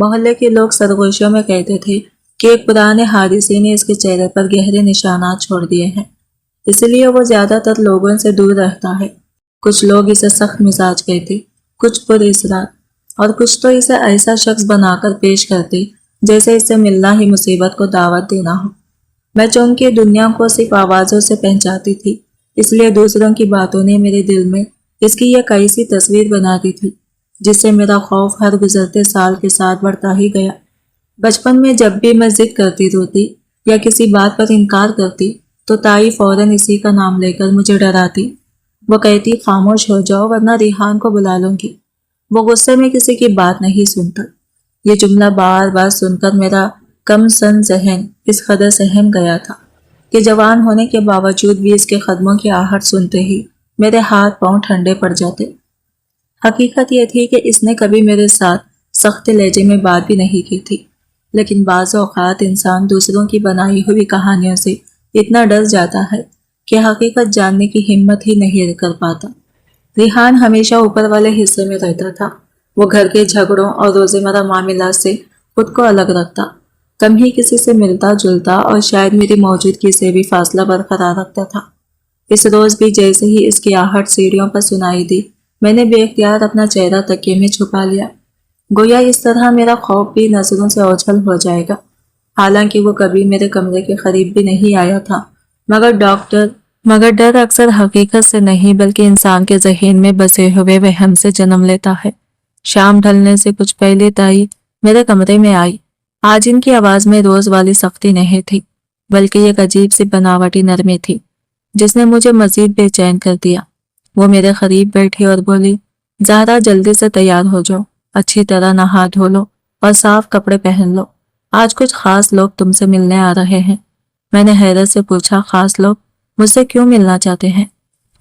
محلے کے لوگ سرگوشیوں میں کہتے تھے کہ ایک پرانے حادثے نے اس کے چہرے پر گہرے نشانات چھوڑ دیے ہیں، اس لیے وہ زیادہ تر لوگوں سے دور رہتا ہے۔ کچھ لوگ اسے سخت مزاج کہتے، کچھ پر اصرار، اور کچھ تو اسے ایسا شخص بنا کر پیش کرتے جیسے اس سے ملنا ہی مصیبت کو دعوت دینا ہو۔ میں چونکہ دنیا کو صرف آوازوں سے پہچانتی تھی، اس لیے دوسروں کی باتوں نے میرے دل میں اس کی ایک ایسی تصویر بنا دی تھی جس سے میرا خوف ہر گزرتے سال کے ساتھ بڑھتا ہی گیا۔ بچپن میں جب بھی میں ضد کرتی روتی یا کسی بات پر انکار کرتی تو تائی فوراً اسی کا نام لے کر مجھے ڈراتی۔ وہ کہتی خاموش ہو جاؤ ورنہ ریحان کو بلا لوں گی، وہ غصے میں کسی کی بات نہیں سنتا۔ یہ جملہ بار بار سن کر میرا کم سن ذہن اس قدر سہم گیا تھا کہ جوان ہونے کے باوجود بھی اس کے قدموں کی آہٹ سنتے ہی میرے ہاتھ پاؤں ٹھنڈے پڑ جاتے۔ حقیقت یہ تھی کہ اس نے کبھی میرے ساتھ سخت لہجے میں بات بھی نہیں کی تھی، لیکن بعض اوقات انسان دوسروں کی بنائی ہوئی کہانیوں سے اتنا ڈر جاتا ہے کہ حقیقت جاننے کی ہمت ہی نہیں کر پاتا۔ ریحان ہمیشہ اوپر والے حصے میں رہتا تھا۔ وہ گھر کے جھگڑوں اور روزمرہ معاملات سے خود کو الگ رکھتا، کم ہی کسی سے ملتا جلتا اور شاید میری موجودگی سے بھی فاصلہ برقرار رکھتا تھا۔ اس روز بھی جیسے ہی اس کی آہٹ سیڑھیوں پر سنائی دی، میں نے بے اختیار اپنا چہرہ تکیے میں چھپا لیا، گویا اس طرح میرا خوف بھی نظروں سے اوجھل ہو جائے گا۔ حالانکہ وہ کبھی میرے کمرے کے قریب بھی نہیں آیا تھا، مگر ڈر اکثر حقیقت سے نہیں بلکہ انسان کے ذہن میں بسے ہوئے وہم سے جنم لیتا ہے۔ شام ڈھلنے سے کچھ پہلے تائی میرے کمرے میں آئی۔ آج ان کی آواز میں روز والی سختی نہیں تھی، بلکہ ایک عجیب سی بناوٹی نرمی تھی جس نے مجھے مزید بے چین کر دیا۔ وہ میرے قریب بیٹھی اور بولی، زہرا جلدی سے تیار ہو جاؤ، اچھی طرح نہا دھو لو اور صاف کپڑے پہن لو، آج کچھ خاص لوگ تم سے ملنے آ رہے ہیں۔ میں نے حیرت سے پوچھا، خاص لوگ مجھ سے کیوں ملنا چاہتے ہیں؟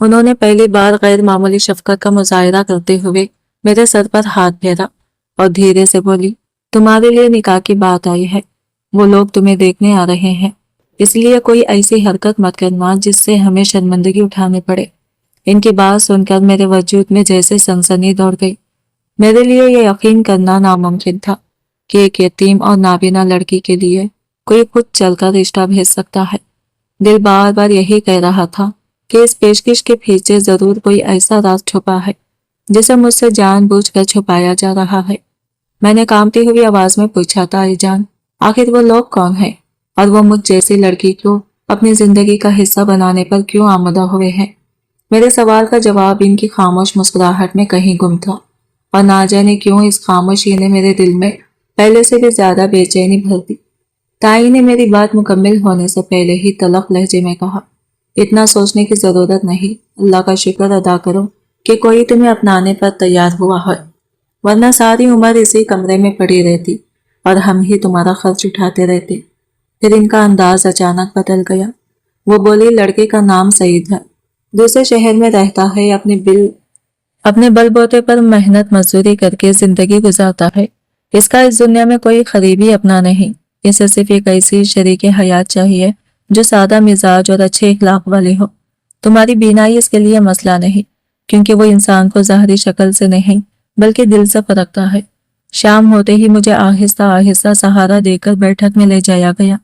انہوں نے پہلی بار غیر معمولی شفقت کا مظاہرہ کرتے ہوئے میرے سر پر ہاتھ پھیرا اور دھیرے سے بولی، تمہارے لیے نکاح کی بات آئی ہے، وہ لوگ تمہیں دیکھنے آ رہے ہیں، اس لیے کوئی ایسی حرکت مت کرنا جس سے ہمیں شرمندگی اٹھانی پڑے۔ ان کی بات سن کر میرے وجود میں جیسے سنسنی دوڑ گئی۔ میرے لیے یہ یقین کرنا ناممکن تھا کہ ایک یتیم اور نابینا لڑکی کے لیے کوئی خود چل کر رشتہ بھیج سکتا ہے۔ دل بار بار یہی کہہ رہا تھا کہ اس پیشکش کے پیچھے ضرور کوئی ایسا راز چھپا ہے جسے مجھ سے جان بوجھ کر چھپایا جا رہا ہے۔ میں نے کانپتی ہوئی آواز میں پوچھا، تائی جان، آخر وہ لوگ کون ہیں اور وہ مجھ جیسی لڑکی کو اپنی زندگی کا حصہ بنانے پر کیوں آمادہ ہوئے ہیں؟ میرے سوال کا جواب ان کی خاموش مسکراہٹ میں کہیں گم تھا، اور نہ جانے کیوں اس خاموشی نے میرے دل میں پہلے سے بھی زیادہ بے چینی بھر دی۔ تائی نے میری بات مکمل ہونے سے پہلے ہی تلخ لہجے میں کہا، اتنا سوچنے کی ضرورت نہیں، اللہ کا شکر ادا کرو کہ کوئی تمہیں اپنانے پر تیار ہوا ہے، ورنہ ساری عمر اسی کمرے میں پڑی رہتی اور ہم ہی تمہارا خرچ اٹھاتے رہتے۔ پھر ان کا انداز اچانک بدل گیا۔ وہ بولی، لڑکے کا نام سعید ہے، دوسرے شہر میں رہتا ہے، اپنے بل بوتے پر محنت مزدوری کر کے زندگی گزارتا ہے۔ اس کا اس دنیا میں کوئی قریبی اپنا نہیں، اسے صرف ایک ایسی شریک حیات چاہیے جو سادہ مزاج اور اچھے اخلاق والی ہو۔ تمہاری بینائی اس کے لیے مسئلہ نہیں، کیونکہ وہ انسان کو ظاہری شکل سے نہیں بلکہ دل سے پرکھتا ہے۔ شام ہوتے ہی مجھے آہستہ آہستہ سہارا دے کر بیٹھک میں لے جایا گیا۔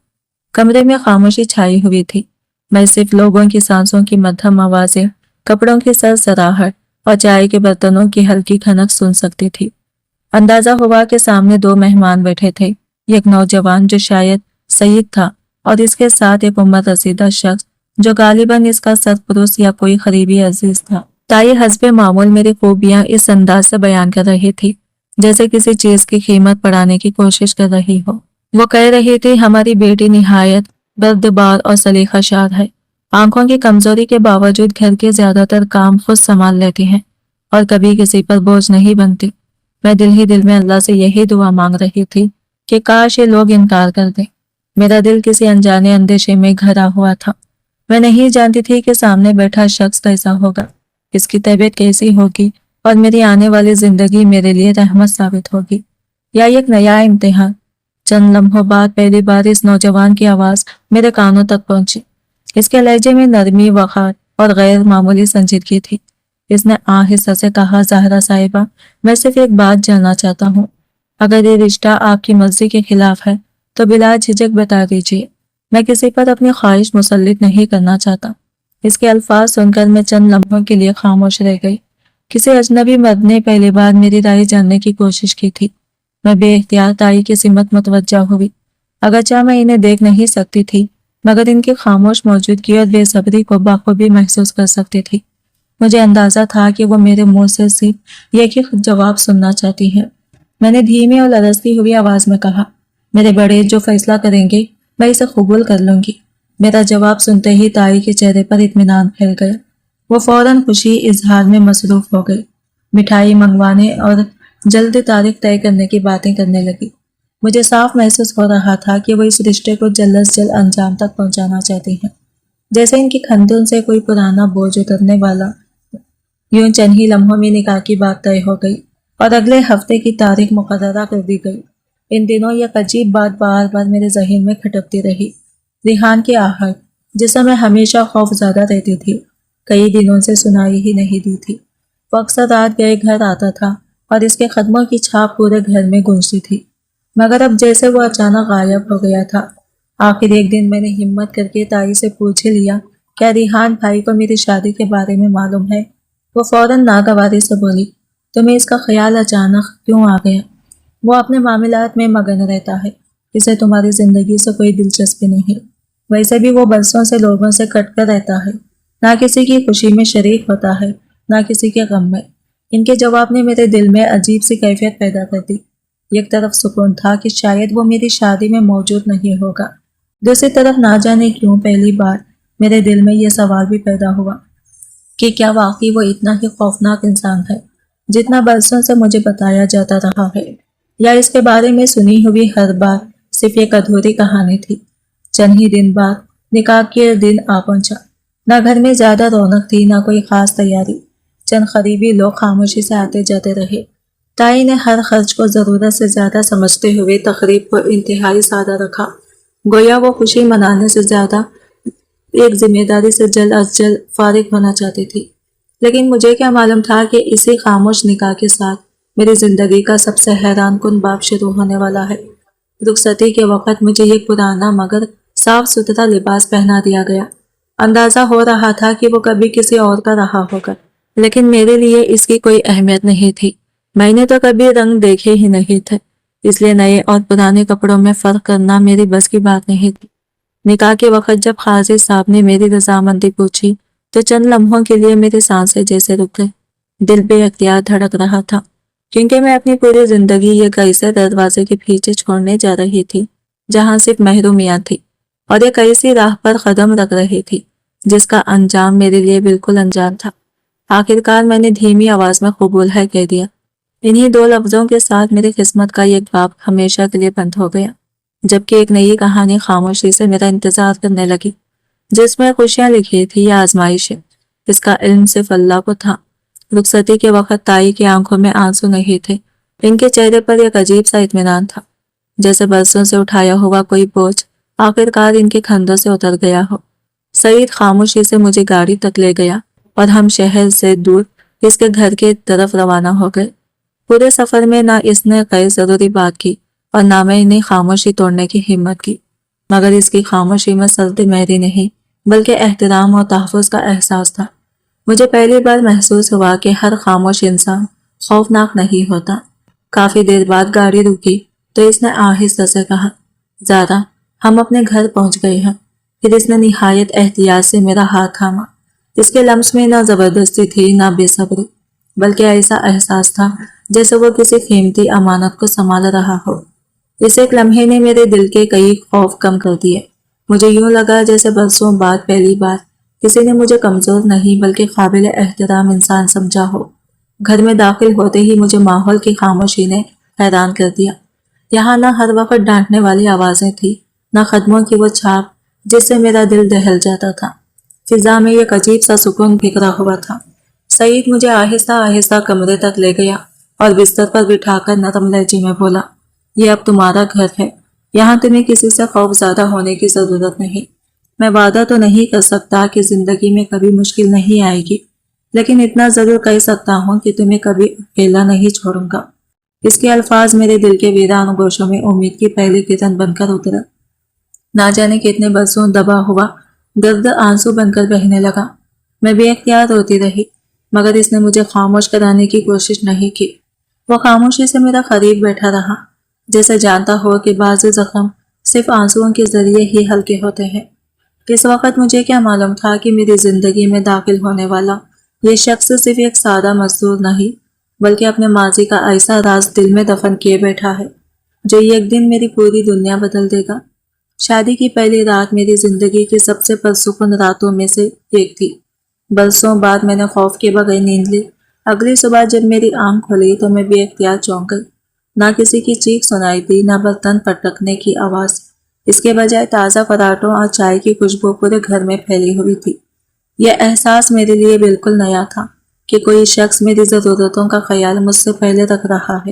کمرے میں خاموشی چھائی ہوئی تھی، میں صرف لوگوں کی سانسوں کی مدھم آوازیں، کپڑوں کی سرسراہٹ اور چائے کے برتنوں کی ہلکی کھنک سن سکتی تھی۔ اندازہ ہوا کہ سامنے دو مہمان بیٹھے تھے، ایک نوجوان جو شاید سعید تھا اور اس کے ساتھ ایک عمر رسیدہ شخص جو غالباً اس کا سرپرست یا کوئی قریبی عزیز تھا۔ تائی حسب معمول میری خوبیاں اس انداز سے بیان کر رہی تھی جیسے کسی چیز کی قیمت بڑھانے کی کوشش کر رہی ہو۔ وہ کہہ رہی تھی، ہماری بیٹی نہایت بردبار اور سلیقہ شار ہے، آنکھوں کی کمزوری کے باوجود گھر کے زیادہ تر کام خود سنبھال لیتی ہیں اور کبھی کسی پر بوجھ نہیں بنتی۔ میں دل ہی دل میں اللہ سے یہی دعا مانگ رہی تھی کہ کاش یہ لوگ انکار کر دیں۔ میرا دل کسی انجانے اندیشے میں گھرا ہوا تھا۔ میں نہیں جانتی تھی کہ سامنے بیٹھا شخص کیسا ہوگا، اس کی طبیعت کیسی ہوگی اور میری آنے والی زندگی میرے لیے رحمت ثابت ہوگی یا ایک نیا امتحان۔ چند لمحوں بعد پہلی بار اس نوجوان کی آواز میرے کانوں تک پہنچی۔ اس کے لہجے میں نرمی، وقار اور غیر معمولی سنجیدگی تھی۔ اس نے آہستہ سے کہا، زہرا صاحبہ، میں صرف ایک بات جاننا چاہتا ہوں، اگر یہ رشتہ آپ کی مرضی کے خلاف ہے تو بلا جھجک بتا دیجیے، میں کسی پر اپنی خواہش مسلط نہیں کرنا چاہتا۔ اس کے الفاظ سن کر میں چند لمحوں کے لیے خاموش رہ گئی۔ کسی اجنبی مرد نے پہلی بار میری رائے جاننے کی کوشش کی تھی۔ میں بے اختیار تائی کی سمت متوجہ ہوئی۔ اگرچہ میں انہیں دیکھ نہیں سکتی تھی، مگر ان کی خاموش موجودگی اور بے صبری کو بخوبی محسوس کر سکتی تھی۔ مجھے اندازہ تھا کہ وہ میرے منہ سے صرف ایک ہی جواب سننا چاہتی ہے۔ میں نے دھیمی اور لرزتی ہوئی آواز میں کہا، میرے بڑے جو فیصلہ کریں گے میں اسے قبول کر لوں گی۔ میرا جواب سنتے ہی تائی کے چہرے پر اطمینان پھیل گیا۔ وہ فوراً خوشی اظہار میں مصروف ہو گئی، مٹھائی منگوانے اور جلد تاریخ طے کرنے کی باتیں کرنے لگی۔ مجھے صاف محسوس ہو رہا تھا کہ وہ اس رشتے کو جلد از جلد انجام تک پہنچانا چاہتی ہیں، جیسے ان کی کھندون سے کوئی پرانا بوجھ اترنے والا۔ یوں چند ہی لمحوں میں نکاح کی بات طے ہو گئی اور اگلے ہفتے کی تاریخ مقررہ کر دی گئی۔ ان دنوں یہ عجیب بات بار بار میرے ذہن میں کھٹکتی رہی۔ ریحان کی آہٹ، جس سے میں ہمیشہ خوف زدہ رہتی تھی، کئی دنوں سے سنائی ہی نہیں دی تھی۔ وہ اکثر رات گئے گھر آتا تھا اور اس کے قدموں کی چھاپ پورے گھر میں گونجتی تھی، مگر اب جیسے وہ اچانک غائب ہو گیا تھا۔ آخر ایک دن میں نے ہمت کر کے تائی سے پوچھ لیا، کیا ریحان بھائی کو میری شادی کے بارے میں معلوم ہے؟ وہ فوراً ناگواری سے بولی، تمہیں اس کا خیال اچانک کیوں آ گیا؟ وہ اپنے معاملات میں مگن رہتا ہے، اسے تمہاری زندگی سے کوئی دلچسپی نہیں۔ ویسے بھی وہ برسوں سے لوگوں سے کٹ کر رہتا ہے، نہ کسی کی خوشی میں شریک ہوتا ہے نہ کسی کے غم میں۔ ان کے جواب نے میرے دل میں عجیب سی کیفیت پیدا کر دی۔ ایک طرف سکون تھا کہ شاید وہ میری شادی میں موجود نہیں ہوگا، دوسری طرف نہ جانے کیوں پہلی بار میرے دل میں یہ سوال بھی پیدا ہوا کہ کیا واقعی وہ اتنا ہی خوفناک انسان ہے جتنا برسوں سے مجھے بتایا جاتا رہا ہے، یا اس کے بارے میں سنی ہوئی ہر بار صرف ایک ادھوری کہانی تھی۔ چند ہی دن بعد نکاح کے دن آ پہنچا۔ نہ گھر میں زیادہ رونق تھی نہ کوئی خاص تیاری، چند قریبی لوگ خاموشی سے آتے جاتے رہے۔ تائی نے ہر خرچ کو ضرورت سے زیادہ سمجھتے ہوئے تقریب کو انتہائی سادہ رکھا، گویا وہ خوشی منانے سے زیادہ ایک ذمہ داری سے جلد از جلد فارغ ہونا چاہتی تھی۔ لیکن مجھے کیا معلوم تھا کہ اسی خاموش نکاح کے ساتھ میری زندگی کا سب سے حیران کن باب شروع ہونے والا ہے۔ رخصتی کے وقت مجھے ایک پرانا مگر صاف ستھرا لباس پہنا دیا گیا۔ اندازہ ہو رہا تھا کہ وہ کبھی کسی اور کا رہا ہوگا، لیکن میرے لیے اس کی کوئی اہمیت نہیں تھی۔ میں نے تو کبھی رنگ دیکھے ہی نہیں تھے، اس لیے نئے اور پرانے کپڑوں میں فرق کرنا میری بس کی بات نہیں تھی۔ نکاح کے وقت جب قاضی صاحب نے میری رضامندی پوچھی تو چند لمحوں کے لیے میری سانسیں جیسے رک گئے۔ دل بے اختیار دھڑک رہا تھا، کیونکہ میں اپنی پوری زندگی ایک ایسے دروازے کے پیچھے چھوڑنے جا رہی تھی جہاں صرف محرومیاں تھی، اور ایک ایسی راہ پر قدم رکھ رہی تھی جس کا انجام میرے لیے بالکل انجان تھا۔ آخرکار میں نے دھیمی آواز میں قبول ہے کہہ دیا۔ انہی دو لفظوں کے ساتھ میری قسمت کا ایک باب ہمیشہ کے لیے بند ہو گیا، جبکہ ایک نئی کہانی خاموشی سے میرا انتظار کرنے لگی، جس میں خوشیاں لکھی تھی یا آزمائشیں، اس کا علم صرف اللہ کو تھا۔ رخصتی کے وقت تائی کی آنکھوں میں آنسو نہیں تھے، ان کے چہرے پر ایک عجیب سا اطمینان تھا، جیسے برسوں سے اٹھایا ہوا کوئی بوجھ آخرکار ان کے کندھوں سے اتر گیا ہو۔ سعید خاموشی سے مجھے گاڑی تک لے گیا اور ہم شہر سے دور اس کے گھر کی طرف روانہ ہو گئے۔ پورے سفر میں نہ اس نے کوئی ضروری بات کی اور نہ میں نے خاموشی توڑنے کی ہمت کی، مگر اس کی خاموشی میں سرد مہری نہیں بلکہ احترام اور تحفظ کا احساس تھا۔ مجھے پہلی بار محسوس ہوا کہ ہر خاموش انسان خوفناک نہیں ہوتا۔ کافی دیر بعد گاڑی رکی تو اس نے آہستہ سے کہا، زارا ہم اپنے گھر پہنچ گئے ہیں۔ پھر اس نے نہایت احتیاط سے میرا ہاتھ تھاما۔ اس کے لمس میں نہ زبردستی تھی نہ بے صبری، بلکہ ایسا احساس تھا جیسے وہ کسی قیمتی امانت کو سنبھال رہا ہو۔ اس ایک لمحے نے میرے دل کے کئی خوف کم کر دیے۔ مجھے یوں لگا جیسے برسوں بعد پہلی بار کسی نے مجھے کمزور نہیں بلکہ قابل احترام انسان سمجھا ہو۔ گھر میں داخل ہوتے ہی مجھے ماحول کی خاموشی نے حیران کر دیا۔ یہاں نہ ہر وقت ڈانٹنے والی آوازیں تھی، نہ قدموں کی وہ چھاپ جس سے میرا دل دہل جاتا تھا۔ فضا میں ایک عجیب سا سکون بکھرا ہوا تھا۔ سعید مجھے آہستہ آہستہ کمرے تک لے گیا اور بستر پر بٹھا کر نرم لہجے میں بولا، یہ اب تمہارا گھر ہے، یہاں تمہیں کسی سے خوف زدہ ہونے کی ضرورت نہیں۔ میں وعدہ تو نہیں کر سکتا کہ زندگی میں کبھی مشکل نہیں آئے گی، لیکن اتنا ضرور کہہ سکتا ہوں کہ تمہیں کبھی اکیلا نہیں چھوڑوں گا۔ اس کے الفاظ میرے دل کے ویران گوشوں میں امید کی پہلی کرن بن کر اترا۔ نہ جانے کتنے برسوں دبا ہوا درد آنسو بن کر بہنے لگا۔ میں بے اختیار روتی رہی، مگر اس نے مجھے خاموش کرانے کی کوشش نہیں کی۔ وہ خاموشی سے میرا قریب بیٹھا رہا، جیسے جانتا ہو کہ بعض زخم صرف آنسوؤں کے ذریعے ہی ہلکے ہوتے ہیں۔ اس وقت مجھے کیا معلوم تھا کہ میری زندگی میں داخل ہونے والا یہ شخص صرف ایک سادہ مزدور نہیں، بلکہ اپنے ماضی کا ایسا راز دل میں دفن کیے بیٹھا ہے جو ایک دن میری پوری دنیا بدل دے گا۔ شادی کی پہلی رات میری زندگی کی سب سے پرسکون راتوں میں سے ایک تھی۔ برسوں بعد میں نے خوف کے بغیر نیند لی۔ اگلی صبح جب میری آنکھ کھلی تو میں بے اختیار چونک گئی۔ نہ کسی کی چیخ سنائی دی، نہ برتن پٹکنے کی آواز۔ اس کے بجائے تازہ پراٹھوں اور چائے کی خوشبو پورے گھر میں پھیلی ہوئی تھی۔ یہ احساس میرے لیے بالکل نیا تھا کہ کوئی شخص میری ضرورتوں کا خیال مجھ سے پہلے رکھ رہا ہے۔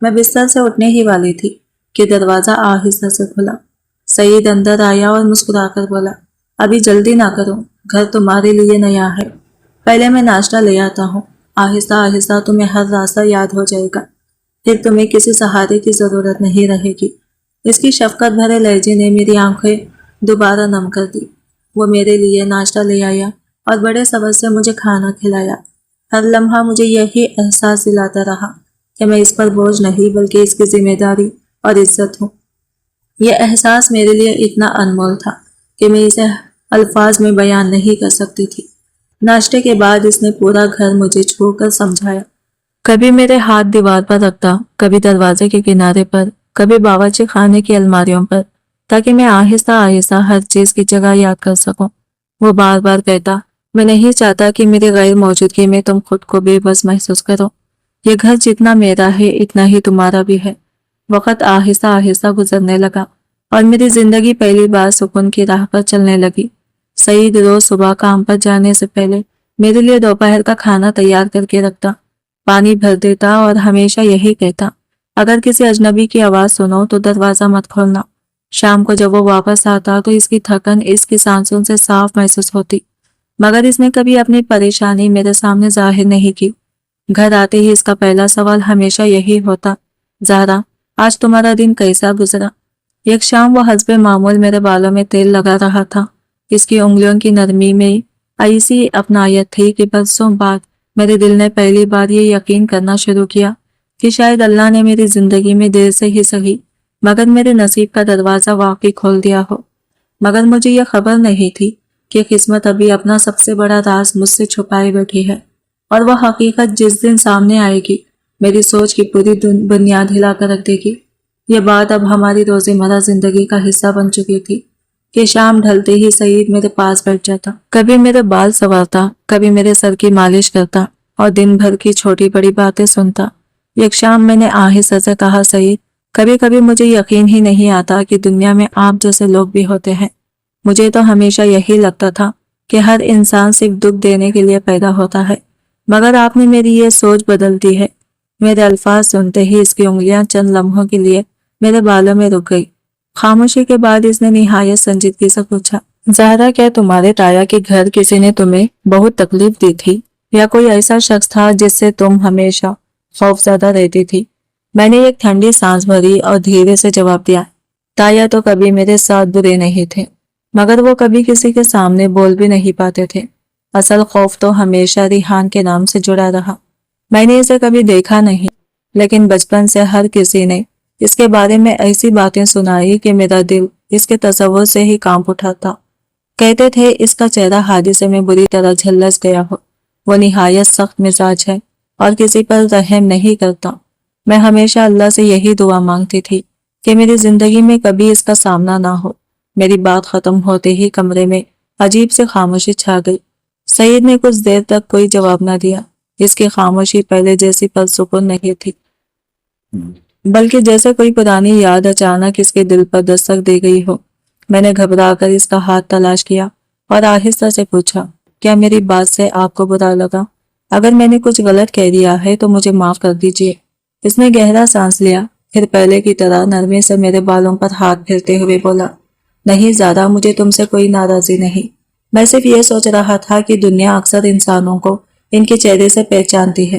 میں بستر سے اٹھنے ہی والی تھی کہ دروازہ آہستہ سے کھلا۔ سعید اندر آیا اور مسکرا کر بولا، ابھی جلدی نہ کرو، گھر تمہارے لیے نیا ہے، پہلے میں ناشتہ لے آتا ہوں، آہستہ آہستہ تمہیں ہر راستہ یاد ہو جائے گا، پھر تمہیں کسی سہارے کی ضرورت نہیں رہے گی۔ اس کی شفقت بھرے لہجے نے میری آنکھیں دوبارہ نم کر دی۔ وہ میرے لیے ناشتہ لے آیا اور بڑے صبر سے مجھے کھانا کھلایا۔ ہر لمحہ مجھے یہی احساس دلاتا رہا کہ میں اس پر بوجھ نہیں بلکہ اس کی ذمہ داری اور عزت ہوں۔ یہ احساس میرے لیے اتنا انمول تھا کہ میں اسے الفاظ میں بیان نہیں کر سکتی تھی۔ ناشتے کے بعد اس نے پورا گھر مجھے چھو کر سمجھایا۔ کبھی میرے ہاتھ دیوار پر رکھتا، کبھی دروازے کے کنارے پر، کبھی باورچی خانے کی الماریوں پر، تاکہ میں آہستہ آہستہ ہر چیز کی جگہ یاد کر سکوں۔ وہ بار بار کہتا، میں نہیں چاہتا کہ میری غیر موجودگی میں تم خود کو بے بس محسوس کرو۔ یہ گھر جتنا میرا ہے اتنا ہی تمہارا بھی ہے۔ وقت آہستہ آہستہ گزرنے لگا اور میری زندگی پہلی بار سکون کی راہ پر چلنے لگی۔ سعید روز صبح کام پر جانے سے پہلے میرے لیے دوپہر کا کھانا تیار کر کے رکھتا، پانی بھر دیتا اور ہمیشہ یہی کہتا، اگر کسی اجنبی کی آواز سنو تو دروازہ مت کھولنا۔ شام کو جب وہ واپس آتا تو اس کی تھکن اس کی سانسوں سے صاف محسوس ہوتی، مگر اس نے کبھی اپنی پریشانی میرے سامنے ظاہر نہیں کی۔ گھر آتے ہی اس کا پہلا سوال ہمیشہ یہی ہوتا، زہرا آج تمہارا دن کیسا گزرا؟ ایک شام وہ حسب معمول میرے بالوں میں تیل لگا رہا تھا۔ اس کی انگلیوں کی نرمی میں ایسی اپنائیت تھی کہ برسوں بعد میرے دل نے پہلی بار یہ یقین کرنا شروع کیا کہ شاید اللہ نے میری زندگی میں دیر سے ہی صحیح مگر میرے نصیب کا دروازہ واقعی کھول دیا ہو۔ مگر مجھے یہ خبر نہیں تھی کہ قسمت ابھی اپنا سب سے بڑا راز مجھ سے چھپائے بیٹھی ہے، اور وہ حقیقت جس دن سامنے آئے گی میری سوچ کی پوری بنیاد ہلا کر رکھ دے گی۔ یہ بات اب ہماری روزمرہ زندگی کا حصہ بن چکی تھی کہ شام ڈھلتے ہی سعید میرے پاس بیٹھ جاتا، کبھی میرے بال سنوارتا، کبھی میرے سر کی مالش کرتا اور دن بھر کی چھوٹی بڑی باتیں سنتا۔ ایک شام میں نے آہستہ سے کہا، سعید کبھی کبھی مجھے یقین ہی نہیں آتا کہ دنیا میں آپ جیسے لوگ بھی ہوتے ہیں۔ مجھے تو ہمیشہ یہی لگتا تھا کہ ہر انسان صرف دکھ دینے کے لیے پیدا ہوتا ہے، مگر آپ نے میری یہ سوچ بدل دی ہے۔ میرے الفاظ سنتے ہی اس کی انگلیاں چند لمحوں کے لیے میرے بالوں میں رک گئی۔ خاموشی کے بعد اس نے نہایت سنجیدگی سے پوچھا، زہرا کیا تمہارے تایا کے گھر کسی نے تمہیں بہت تکلیف دی تھی، یا کوئی ایسا شخص تھا جس سے تم ہمیشہ خوف زدہ رہتی تھی؟ میں نے ایک ٹھنڈی سانس بھری اور دھیرے سے جواب دیا، تایا تو کبھی میرے ساتھ برے نہیں تھے، مگر وہ کبھی کسی کے سامنے بول بھی نہیں پاتے تھے۔ اصل خوف تو ہمیشہ ریحان کے نام سے جڑا رہا۔ میں نے اسے کبھی دیکھا نہیں، لیکن بچپن سے ہر کسی نے اس کے بارے میں ایسی باتیں سنائی کہ میرا دل اس کے تصور سے ہی کانپ اٹھا تھا۔ کہتے تھے اس کا چہرہ حادثے میں بری طرح جھلس گیا ہو، وہ نہایت سخت مزاج ہے اور کسی پر رحم نہیں کرتا۔ میں ہمیشہ اللہ سے یہی دعا مانگتی تھی کہ میری زندگی میں کبھی اس کا سامنا نہ ہو۔ میری بات ختم ہوتے ہی کمرے میں عجیب سے خاموشی چھا گئی۔ سعید نے کچھ دیر تک کوئی جواب نہ دیا۔ اس کی خاموشی پہلے جیسی پرسکون نہیں تھی، بلکہ جیسے کوئی پرانی یاد اچانک اس کے دل پر دستک دے گئی ہو۔ میں نے گھبرا کر اس کا ہاتھ تلاش کیا اور آہستہ سے پوچھا، کیا میری بات سے آپ کو برا لگا؟ اگر میں نے کچھ غلط کہہ دیا ہے تو مجھے معاف کر دیجیے۔ اس نے گہرا سانس لیا، پھر پہلے کی طرح نرمی سے میرے بالوں پر ہاتھ پھیرتے ہوئے بولا، نہیں زیادہ، مجھے تم سے کوئی ناراضی نہیں۔ میں صرف یہ سوچ رہا تھا کہ دنیا اکثر انسانوں کو ان کے چہرے سے پہچانتی ہے۔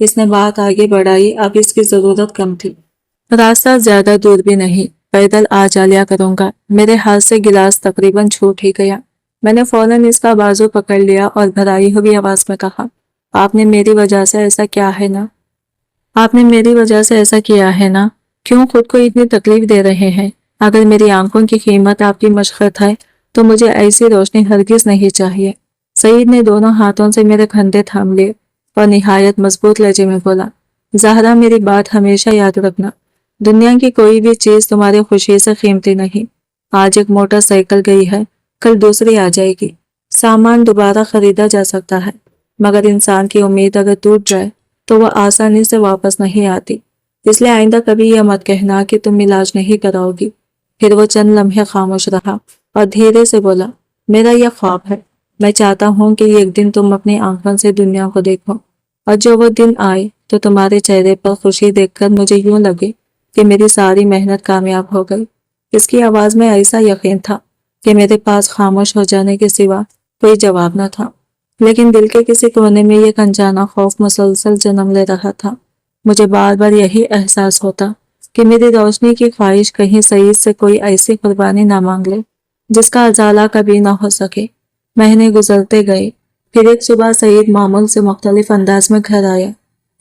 اس نے بات آگے بڑھائی، اب اس کی ضرورت کم تھی۔ راستہ زیادہ دور بھی نہیں، پیدل آ جا لیا کروں گا۔ میرے ہاتھ سے گلاس تقریباً چھوٹ ہی گیا۔ میں نے فوراً اس کا بازو پکڑ لیا اور بھرائی ہوئی آواز میں کہا، آپ نے میری وجہ سے ایسا کیا ہے نا؟ آپ نے میری وجہ سے ایسا کیا ہے نا؟ کیوں خود کو اتنی تکلیف دے رہے ہیں؟ اگر میری آنکھوں کی قیمت آپ کی مشقت ہے تو مجھے ایسی روشنی ہرگز نہیں چاہیے۔ سعید نے دونوں ہاتھوں سے میرے کندھے تھام لیے اور نہایت مضبوط لہجے میں بولا، زہرا میری بات ہمیشہ یاد رکھنا، دنیا کی کوئی بھی چیز تمہاری خوشی سے قیمتی نہیں۔ آج ایک موٹر سائیکل گئی ہے، کل دوسری آ جائے گی۔ سامان دوبارہ خریدا جا سکتا ہے، مگر انسان کی امید اگر ٹوٹ جائے تو وہ آسانی سے واپس نہیں آتی۔ اس لیے آئندہ کبھی یہ مت کہنا کہ تم علاج نہیں کراؤ گی۔ پھر وہ چند لمحے خاموش رہا اور دھیرے سے بولا، میرا یہ خواب ہے، میں چاہتا ہوں کہ ایک دن تم اپنی آنکھوں سے دنیا کو دیکھو، اور جو وہ دن آئے تو تمہارے چہرے پر خوشی دیکھ کر مجھے یوں لگے کہ میری ساری محنت کامیاب ہو گئی۔ اس کی آواز میں ایسا یقین تھا کہ میرے پاس خاموش ہو جانے کے سوا کوئی جواب نہ تھا، لیکن دل کے کسی کونے میں ایک انجانا خوف مسلسل جنم لے رہا تھا۔ مجھے بار بار یہی احساس ہوتا کہ میری روشنی کی خواہش کہیں سعید سے کوئی ایسی قربانی نہ مانگ لے جس کا ازالہ کبھی نہ ہو سکے۔ مہینے گزرتے گئے، پھر ایک صبح سعید معمول سے مختلف انداز میں گھر آیا۔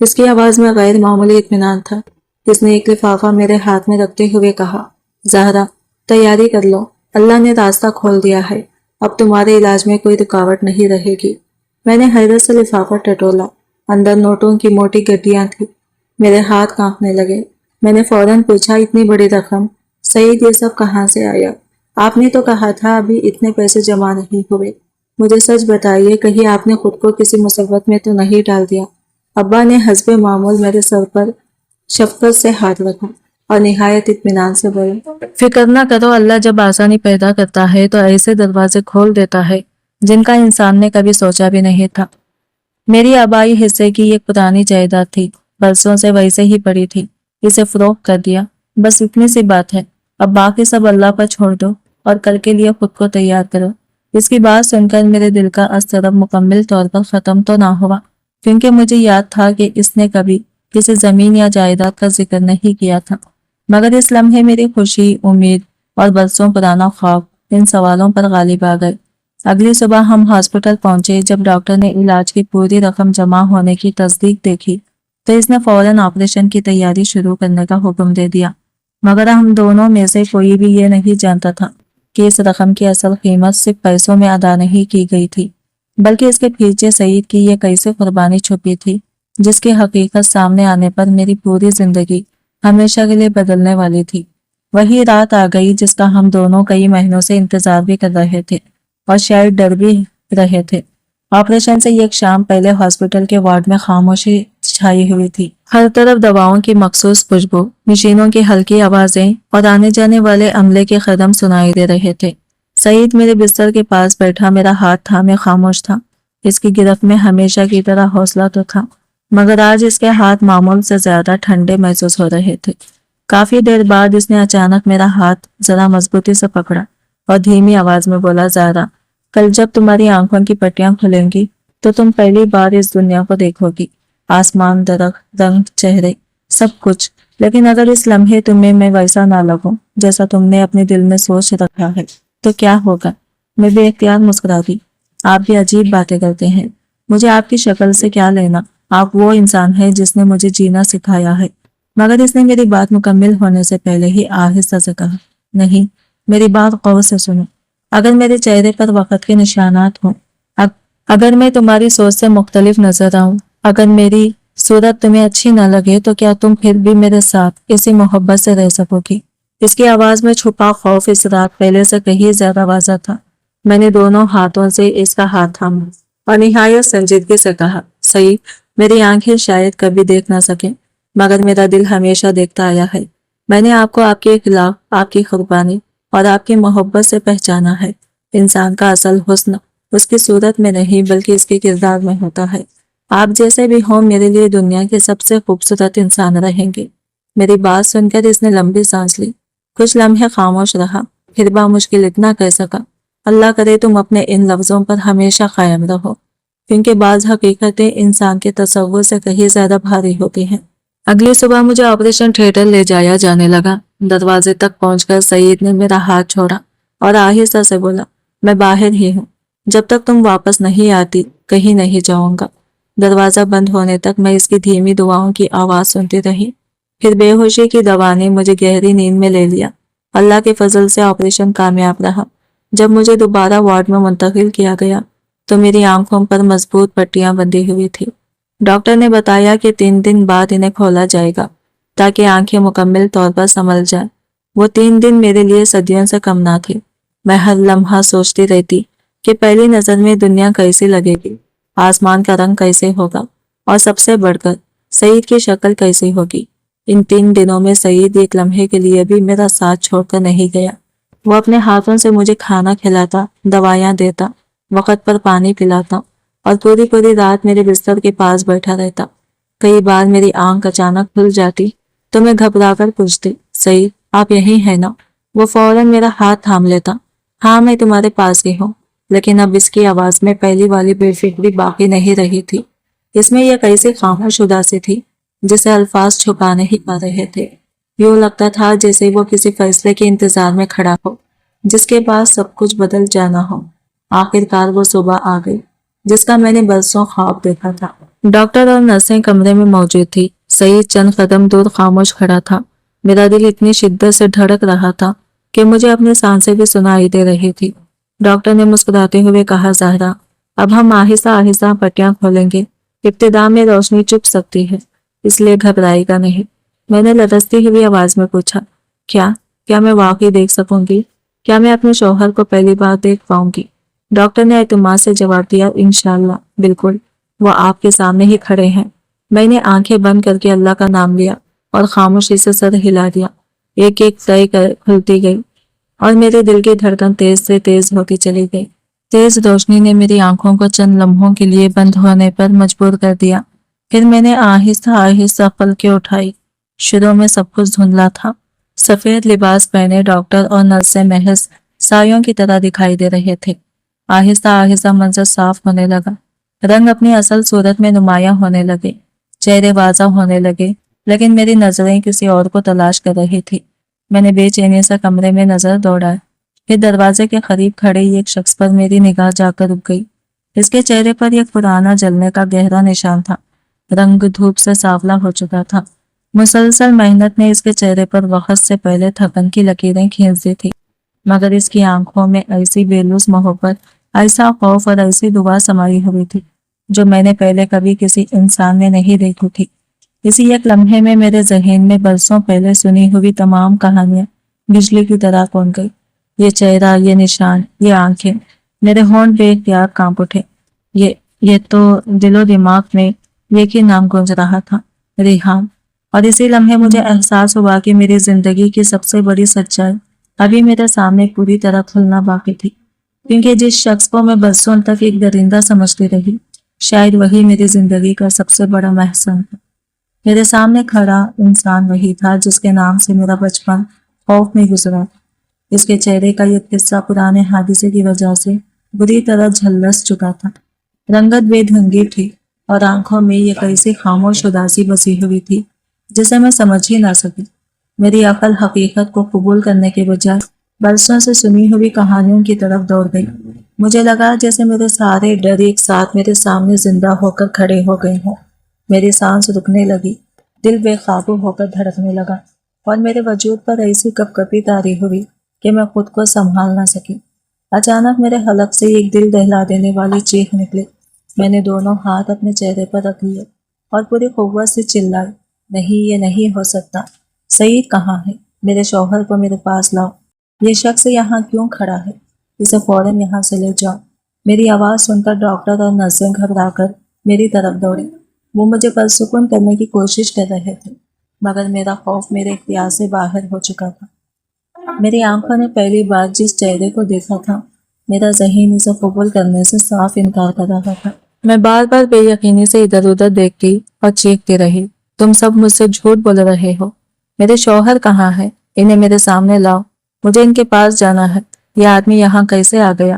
اس کی آواز میں غیر معمولی اطمینان تھا۔ اس نے ایک لفافہ میرے ہاتھ میں رکھتے ہوئے کہا، زہرا تیاری کر لو، اللہ نے راستہ کھول دیا ہے، اب تمہارے علاج میں کوئی رکاوٹ نہیں رہے گی۔ میں نے حیرت سے لفافہ ٹٹولا، اندر نوٹوں کی موٹی گڈیاں تھیں۔ میرے ہاتھ کانپنے لگے۔ میں نے فوراً پوچھا، اتنی بڑی رقم؟ سعید، یہ سب کہاں سے آیا؟ آپ نے تو کہا تھا ابھی اتنے پیسے جمع نہیں ہوئے۔ مجھے سچ بتائیے، کہیں آپ نے خود کو کسی مصیبت میں تو نہیں ڈال دیا؟ ابا نے حسب معمول میرے سر پر شفقت سے ہاتھ رکھا اور نہایت اطمینان سے بولے، فکر نہ کرو، اللہ جب آسانی پیدا کرتا ہے تو ایسے دروازے کھول دیتا ہے جن کا انسان نے کبھی سوچا بھی نہیں تھا۔ میری آبائی حصے کی ایک پرانی جائیداد تھی، برسوں سے ویسے ہی پڑی تھی، اسے فروخت کر دیا، بس اتنی سی بات ہے۔ اب باقی سب اللہ پر چھوڑ دو اور کل کے لیے خود کو تیار کرو۔ اس کی بات سن کر میرے دل کا اضطراب مکمل طور پر ختم تو نہ ہوا، کیونکہ مجھے یاد تھا کہ اس نے کبھی کسی زمین یا جائیداد کا ذکر نہیں کیا تھا، مگر اس لمحے میری خوشی، امید اور برسوں پرانا خواب ان سوالوں پر غالب آ گئے۔ اگلی صبح ہم ہاسپٹل پہنچے۔ جب ڈاکٹر نے علاج کی پوری رقم جمع ہونے کی تصدیق دیکھی تو اس نے فوراً آپریشن کی تیاری شروع کرنے کا حکم دے دیا، مگر ہم دونوں میں سے کوئی بھی یہ نہیں جانتا تھا کہ اس رقم کی اصل قیمت صرف پیسوں میں ادا نہیں کی گئی تھی، بلکہ اس کے پیچھے سعید کی یہ کیسے قربانی چھپی تھی جس کی حقیقت سامنے آنے پر میری پوری زندگی ہمیشہ کے لیے بدلنے والی تھی۔ وہی رات آ گئی جس کا ہم دونوں کئی مہینوں سے انتظار بھی کر رہے تھے اور شاید ڈر بھی رہے تھے۔ آپریشن سے ایک شام پہلے ہاسپٹل کے وارڈ میں خاموشی چھائی ہوئی تھی۔ ہر طرف دواؤں کی مخصوص خوشبو، مشینوں کی ہلکی آوازیں اور آنے جانے والے عملے کے قدم سنائی دے رہے تھے۔ سعید میرے بستر کے پاس بیٹھا میرا ہاتھ تھامے خاموش تھا۔ اس کی گرفت میں ہمیشہ کی طرح حوصلہ تو تھا، مگر آج اس کے ہاتھ معمول سے زیادہ ٹھنڈے محسوس ہو رہے تھے۔ کافی دیر بعد اس نے اچانک میرا ہاتھ ذرا مضبوطی سے پکڑا اور دھیمی آواز میں بولا، زہرا، کل جب تمہاری آنکھوں کی پٹیاں کھلیں گی تو تم پہلی بار اس دنیا کو دیکھو گی، آسمان، درخت، رنگ، چہرے، سب کچھ۔ لیکن اگر اس لمحے تمہیں میں ویسا نہ لگوں جیسا تم نے اپنے دل میں سوچ رکھا ہے تو کیا ہوگا؟ میں بے اختیار مسکرا دی۔ آپ بھی عجیب باتیں کرتے ہیں، مجھے آپ کی شکل سے کیا لینا؟ آپ وہ انسان ہیں جس نے مجھے جینا سکھایا ہے۔ مگر اس نے میری بات مکمل ہونے سے پہلے ہی آہستہ سے کہا، نہیں، میری بات غور سے سنو۔ اگر میرے چہرے پر وقت کے نشانات ہوں، اگر میں تمہاری سوچ سے مختلف نظر آؤں، اگر میری صورت تمہیں اچھی نہ لگے تو کیا تم پھر بھی میرے ساتھ اسی محبت سے رہ سکو گی؟ اس کی آواز میں چھپا خوف اس رات پہلے سے کہیں زیادہ واضح تھا۔ میں نے دونوں ہاتھوں سے اس کا ہاتھ تھاما اور نہایت سنجیدگی سے کہا، سعید، میری آنکھیں شاید کبھی دیکھ نہ سکیں، مگر میرا دل ہمیشہ دیکھتا آیا ہے۔ میں نے آپ کو آپ کے خلاف، آپ کی قربانی اور آپ کی محبت سے پہچانا ہے۔ انسان کا اصل حسن اس کی صورت میں نہیں بلکہ اس کے کردار میں ہوتا ہے۔ آپ جیسے بھی ہوں میرے لیے دنیا کے سب سے خوبصورت انسان رہیں گے۔ میری بات سن کر اس نے لمبی سانس لی، کچھ لمحے خاموش رہا، پھر بامشکل اتنا کہہ سکا، اللہ کرے تم اپنے ان لفظوں پر ہمیشہ قائم رہو۔ کیونکہ بعض حقیقتیں انسان کے تصور سے کہیں زیادہ بھاری ہوتی ہیں۔ اگلی صبح مجھے آپریشن تھیٹر لے جایا جانے لگا۔ دروازے تک پہنچ کر سعید نے میرا ہاتھ چھوڑا اور آہستہ سے بولا، میں باہر ہی ہوں، جب تک تم واپس نہیں آتی کہیں نہیں جاؤں گا۔ دروازہ بند ہونے تک میں اس کی دھیمی دعاؤں کی آواز سنتی رہی۔ پھر بے ہوشی کی دوا نے مجھے گہری نیند میں لے لیا۔ اللہ کے فضل سے آپریشن کامیاب رہا۔ جب مجھے دوبارہ وارڈ میں منتقل کیا گیا تو میری آنکھوں پر مضبوط پٹیاں بندھی ہوئی تھی۔ ڈاکٹر نے بتایا کہ 3 دن بعد انہیں کھولا جائے گا تاکہ آنکھیں مکمل طور پر سنبھل جائیں۔ وہ 3 دن میرے لیے صدیوں سے کم نہ تھے۔ میں ہر لمحہ سوچتی رہتی کہ پہلی نظر میں دنیا کیسی لگے گی، آسمان کا رنگ کیسے ہوگا، اور سب سے بڑھ کر سعید کی شکل کیسی ہوگی۔ ان 3 دنوں میں سعید ایک لمحے کے لیے بھی میرا ساتھ چھوڑ کر نہیں گیا۔ وہ اپنے ہاتھوں سے مجھے کھانا کھلاتا، دوائیاں دیتا، وقت پر پانی پلاتا اور پوری پوری رات میرے بستر کے پاس بیٹھا رہتا۔ کئی بار میری آنکھ اچانک کھل جاتی تو میں گھبرا کر پوچھتی، سعید آپ یہیں ہیں نا؟ وہ فوراً میرا ہاتھ تھام لیتا، ہاں میں تمہارے پاس ہی ہوں۔ لیکن اب اس کی آواز میں پہلی والی بے فکری باقی نہیں رہی تھی۔ اس میں یہ کیسی خاموش اداسی تھی جسے الفاظ چھپا نہیں پا رہے تھے۔ یوں لگتا تھا جیسے وہ کسی فیصلے کے انتظار میں کھڑا ہو جس کے بعد سب کچھ بدل جانا ہو۔ آخرکار وہ صبح آ گئی جس کا میں نے برسوں خواب دیکھا تھا۔ ڈاکٹر اور نرسیں کمرے میں موجود تھی۔ سعید چند قدم دور خاموش کھڑا تھا۔ میرا دل اتنی شدت سے دھڑک رہا تھا کہ مجھے اپنی سانسیں بھی سنائی دے رہی تھی۔ ڈاکٹر نے مسکراتے ہوئے کہا، زہرا اب ہم آہستہ آہستہ پٹیاں کھولیں گے۔ ابتدا میں روشنی چپ سکتی ہے، اس لیے گھبرائے گا نہیں۔ میں نے لرزتی ہوئی آواز میں پوچھا، کیا میں واقعی دیکھ سکوں گی؟ کیا میں اپنے شوہر کو پہلی بار دیکھ پاؤں گی؟ ڈاکٹر نے اعتماد سے جواب دیا، انشاءاللہ بالکل، وہ آپ کے سامنے ہی کھڑے ہیں۔ میں نے آنکھیں بند کر کے اللہ کا نام لیا اور خاموشی سے سر ہلا دیا۔ ایک ایک طے کھلتی گئی اور میرے دل کی دھڑکن تیز سے تیز ہوتی چلی گئی۔ تیز روشنی نے میری آنکھوں کو چند لمحوں کے لیے بند ہونے پر مجبور کر دیا۔ پھر میں نے آہستہ آہستہ پلکیں اٹھائی۔ شروع میں سب کچھ دھندلا تھا۔ سفید لباس پہنے ڈاکٹر اور نرسیں محض سایوں کی طرح دکھائی دے رہے تھے۔ آہستہ آہستہ منظر صاف ہونے لگا۔ رنگ اپنی اصل صورت میں نمایاں ہونے لگے، چہرے واضح ہونے لگے، لیکن میری نظریں کسی اور کو تلاش کر رہی تھی۔ میں نے بے چینی سے کمرے میں نظر دوڑائی۔ پھر دروازے کے قریب کھڑے ایک شخص پر میری نگاہ جا کر رک گئی۔ اس کے چہرے پر ایک پرانا جلنے کا گہرا نشان تھا۔ رنگ دھوپ سے سانولا ہو چکا تھا۔ مسلسل محنت نے اس کے چہرے پر وقت سے پہلے تھکن کی لکیریں کھینچ دی تھی، مگر اس کی آنکھوں میں ایسی بے لوث محبت، ایسا خوف اور ایسی دعا سمائی ہوئی تھی جو میں نے پہلے کبھی کسی انسان میں نہیں دیکھی تھی۔ اسی ایک لمحے میں میرے ذہن میں برسوں پہلے سنی ہوئی تمام کہانیاں بجلی کی طرح کون گئی۔ یہ چہرہ، یہ نشان، یہ آنکھیں، میرے ہونٹ بے اختیار کانپ اٹھے۔ یہ تو دل و دماغ میں ایک ہی نام گونج رہا تھا، ریحان۔ اور اسی لمحے مجھے احساس ہوا کہ میری زندگی کی سب سے بڑی سچائی ابھی میرے سامنے پوری طرح کھلنا باقی تھی، کیونکہ جس شخص کو میں برسوں تک ایک درندہ سمجھتی رہی، شاید وہی میری زندگی کا سب سے بڑا محسن تھا۔ میرے سامنے کھڑا انسان وہی تھا جس کے نام سے میرا بچپن خوف میں گزرا تھا۔ اس کے چہرے کا یہ قصہ پرانے حادثے کی وجہ سے بری طرح جھلس چکا تھا۔ رنگت بے ڈھنگی تھی اور آنکھوں میں یہ کیسی خاموش اداسی بسی ہوئی تھی جسے میں سمجھ ہی نہ سکی۔ میری عقل حقیقت کو قبول کرنے کے بجائے برسوں سے سنی ہوئی کہانیوں کی طرف دوڑ گئی۔ مجھے لگا جیسے میرے سارے ڈر ایک ساتھ میرے سامنے زندہ ہو کر کھڑے ہو گئے ہوں۔ میری سانس رکنے لگی، دل بے قابو ہو کر دھڑکنے لگا اور میرے وجود پر ایسی کپ کپی طاری ہوئی کہ میں خود کو سنبھال نہ سکی۔ اچانک میرے حلق سے ایک دل دہلا دینے والی چیخ نکلی۔ میں نے دونوں ہاتھ اپنے چہرے پر رکھ لیے اور پوری قوت سے چلائی، نہیں یہ نہیں ہو سکتا۔ سعید کہاں ہے؟ میرے شوہر کو میرے پاس لاؤ۔ یہ شخص یہاں کیوں کھڑا ہے؟ اسے فوراً یہاں سے لے جاؤ۔ میری آواز سن کر ڈاکٹر اور نرسیں گھبرا کر میری طرف دوڑی۔ وہ مجھے پرسکون کرنے کی کوشش کر رہے تھے، مگر میرا خوف میرے اختیار سے باہر ہو چکا تھا۔ میری آنکھوں نے پہلی بار جس چہرے کو دیکھا تھا، میرا ذہن اسے قبول کرنے سے صاف انکار کر رہا تھا۔ میں بار بار بے یقینی سے ادھر ادھر دیکھتی اور چیختی رہی، تم سب مجھ سے جھوٹ بول رہے ہو۔ میرے شوہر کہاں ہے؟ انہیں میرے سامنے لاؤ، مجھے ان کے پاس جانا ہے۔ یہ آدمی یہاں کیسے آ گیا؟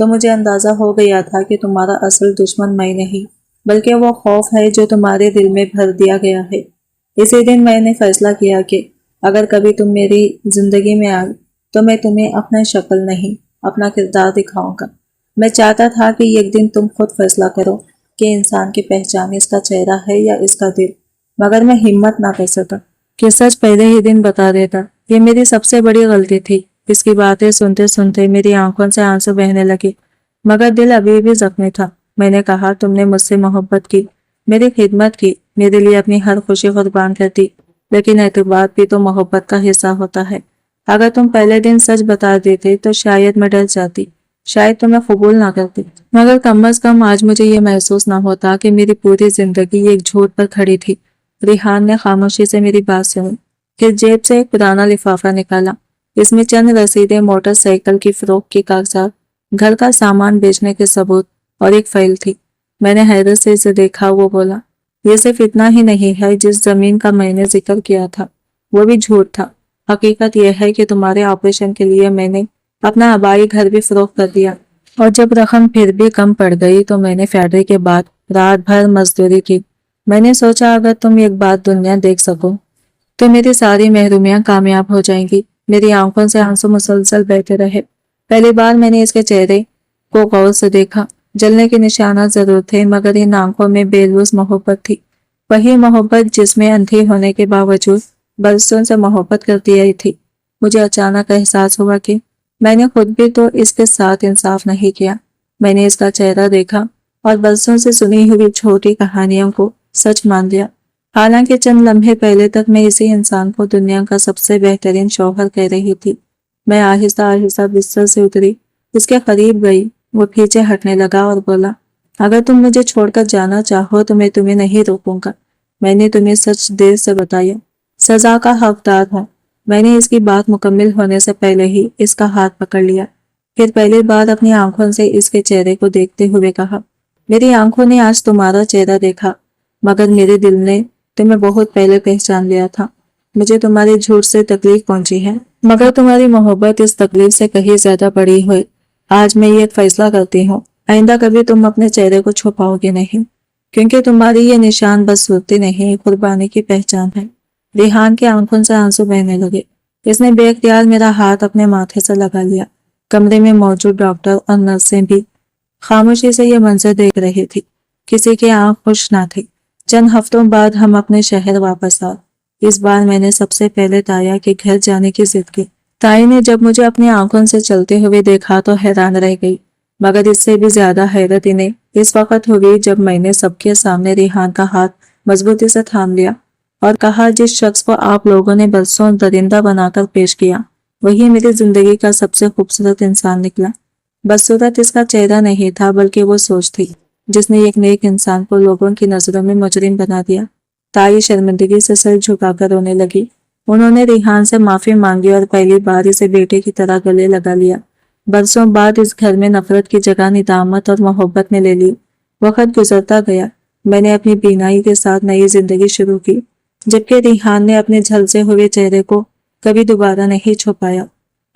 تو مجھے اندازہ ہو گیا تھا کہ تمہارا اصل دشمن میں نہیں بلکہ وہ خوف ہے جو تمہارے دل میں بھر دیا گیا ہے۔ اسی دن میں نے فیصلہ کیا کہ اگر کبھی تم میری زندگی میں آئے تو میں تمہیں اپنا شکل نہیں اپنا کردار دکھاؤں گا۔ میں چاہتا تھا کہ ایک دن تم خود فیصلہ کرو کہ انسان کی پہچان اس کا چہرہ ہے یا اس کا دل، مگر میں ہمت نہ کر سکا کہ سچ پہلے ہی دن بتا دیتا۔ یہ میری سب سے بڑی غلطی تھی۔ اس کی باتیں سنتے سنتے میری آنکھوں سے آنسو بہنے لگے، مگر دل ابھی بھی زخمی تھا۔ میں نے کہا تم نے مجھ سے محبت کی، میری خدمت کی، میرے لیے اپنی ہر خوشی قربان کر دی، لیکن اعتبار بھی تو محبت کا حصہ ہوتا ہے۔ اگر تم پہلے دن سچ بتا دیتے تو شاید میں ڈر جاتی، شاید تمہیں قبول نہ کرتی، مگر کم از کم آج مجھے یہ محسوس نہ ہوتا کہ میری پوری زندگی ایک جھوٹ پر کھڑی تھی۔ ریحان نے خاموشی سے میری بات سنی، پھر جیب سے ایک پرانا لفافہ نکالا۔ اس میں چند رسیدیں، موٹر سائیکل کی فروخت کے کاغذات، گھر کا سامان بیچنے کے ثبوت اور ایک فائل تھی۔ میں نے حیرت سے اسے دیکھا۔ وہ بولا، یہ صرف اتنا ہی نہیں ہے، جس زمین کا میں نے ذکر کیا تھا وہ بھی جھوٹ تھا۔ حقیقت یہ ہے کہ تمہارے آپریشن کے لیے میں نے اپنا آبائی گھر بھی فروخت کر دیا، اور جب رقم پھر بھی کم پڑ گئی تو میں نے فیکٹری کے بعد رات بھر مزدوری کی۔ میں نے سوچا اگر تم ایک بات دنیا دیکھ سکو تو میری ساری محرومیاں کامیاب ہو جائیں گی۔ میری آنکھوں سے آنسو مسلسل بہتے رہے۔ پہلی بار میں نے اس کے چہرے کو غور سے دیکھا۔ جلنے کے نشانات ضرور تھے، مگر ان آنکھوں میں بے لوث محبت تھی، وہی محبت جس میں اندھی ہونے کے باوجود برسوں سے محبت کرتی رہی تھی۔ مجھے اچانک احساس ہوا کہ میں نے خود بھی تو اس کے ساتھ انصاف نہیں کیا۔ میں نے اس کا چہرہ دیکھا اور برسوں سے سنی ہوئی چھوٹی کہانیوں کو سچ مان لیا۔ حالانکہ چند لمحے پہلے تک میں اسی انسان کو دنیا کا سب سے بہترین شوہر کہہ رہی تھی۔ میں آہستہ آہستہ بستر سے اتری، اس کے قریب گئی۔ وہ پیچھے ہٹنے لگا اور بولا، اگر تم مجھے چھوڑ کر جانا چاہو تو میں تمہیں نہیں روکوں گا۔ میں نے تمہیں سچ دیر سے بتایا، سزا کا حقدار ہوں۔ میں نے اس کی بات مکمل ہونے سے پہلے ہی اس کا ہاتھ پکڑ لیا، پھر پہلی بار اپنی آنکھوں سے اس کے چہرے کو دیکھتے ہوئے کہا، میری آنکھوں نے آج تمہارا چہرہ دیکھا، مگر میرے دل نے تمہیں بہت پہلے پہچان لیا تھا۔ مجھے تمہارے جھوٹ سے تکلیف پہنچی ہے، مگر تمہاری محبت اس تکلیف سے کہیں زیادہ بڑی ہوئی۔ آج میں یہ فیصلہ کرتی ہوں، آئندہ کبھی تم اپنے چہرے کو چھپاؤ گے نہیں، کیونکہ تمہاری یہ نشان بس صورتی نہیں، قربانی کی پہچان ہے۔ ریحان کے آنکھوں سے آنسو بہنے لگے۔ اس نے بے اختیار میرا ہاتھ اپنے ماتھے سے لگا لیا۔ کمرے میں موجود ڈاکٹر اور نرسیں بھی خاموشی سے یہ منظر دیکھ رہی تھی، کسی کی آنکھ خوش نہ تھی۔ چند ہفتوں بعد ہم اپنے شہر واپس آئے۔ اس بار میں نے سب سے پہلے تایا کے گھر جانے کی ضد کی۔ تائی نے جب مجھے اپنی آنکھوں سے چلتے ہوئے دیکھا تو حیران رہ گئی، مگر اس سے بھی زیادہ حیرت انہیں اس وقت ہوئی جب میں نے سب کے سامنے ریحان کا ہاتھ مضبوطی سے تھام لیا اور کہا، جس شخص کو آپ لوگوں نے برسوں درندہ بنا کر پیش کیا وہی میری زندگی کا سب سے خوبصورت انسان نکلا۔ بدصورت اس کا چہرہ نہیں تھا، بلکہ وہ سوچ تھی جس نے ایک نیک انسان کو لوگوں کی نظروں میں مجرم بنا دیا۔ تائی شرمندگی سے سر جھکا کر رونے لگی۔ انہوں نے ریحان سے معافی مانگی اور پہلی بار اسے بیٹے کی طرح گلے لگا لیا۔ برسوں بعد اس گھر میں نفرت کی جگہ ندامت اور محبت نے لے لی۔ وقت گزرتا گیا، میں نے اپنی بینائی کے ساتھ نئی زندگی شروع کی، جبکہ ریحان نے اپنے جھلسے ہوئے چہرے کو کبھی دوبارہ نہیں چھپایا۔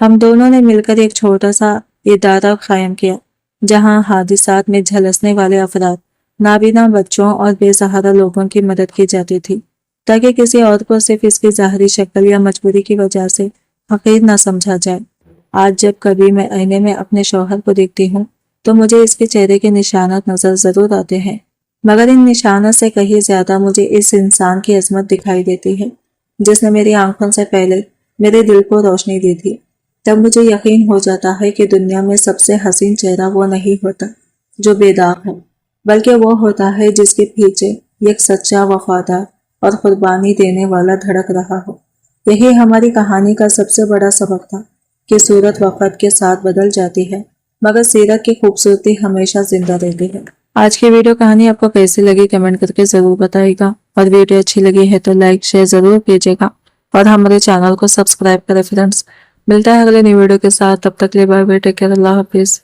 ہم دونوں نے مل کر ایک چھوٹا سا ادارہ قائم کیا، جہاں حادثات میں جھلسنے والے افراد، نابینا بچوں اور بے سہارا لوگوں کی مدد کی جاتی تھی، تاکہ کسی اور کو صرف اس کی ظاہری شکل یا مجبوری کی وجہ سے حقیر نہ سمجھا جائے۔ آج جب کبھی میں آئینے میں اپنے شوہر کو دیکھتی ہوں تو مجھے اس کے چہرے کے نشانات نظر ضرور آتے ہیں، مگر ان نشانات سے کہیں زیادہ مجھے اس انسان کی عظمت دکھائی دیتی ہے جس نے میری آنکھوں سے پہلے میرے دل کو روشنی دی تھی۔ تب مجھے یقین ہو جاتا ہے کہ دنیا میں سب سے حسین چہرہ وہ نہیں ہوتا جو بے داغ ہے، بلکہ وہ ہوتا ہے جس کے پیچھے ایک سچا، وفادار اور قربانی دینے والا دھڑک رہا ہو۔ یہی ہماری کہانی کا سب سے بڑا سبق تھا کہ صورت وقت کے ساتھ بدل جاتی ہے، مگر سیرت کی خوبصورتی ہمیشہ زندہ رہتی ہے۔ آج کی ویڈیو کہانی آپ کو کیسی لگی کمنٹ کر کے ضرور بتائیے گا، اور ویڈیو اچھی لگی ہے تو لائک شیئر ضرور کیجیے گا اور ہمارے چینل کو سبسکرائب کریں فرینڈز۔ ملتا ہے اگلے نئی ویڈیو کے ساتھ، تب تک کے لیے بائے بائے، ٹیک کیئر، اللہ حافظ۔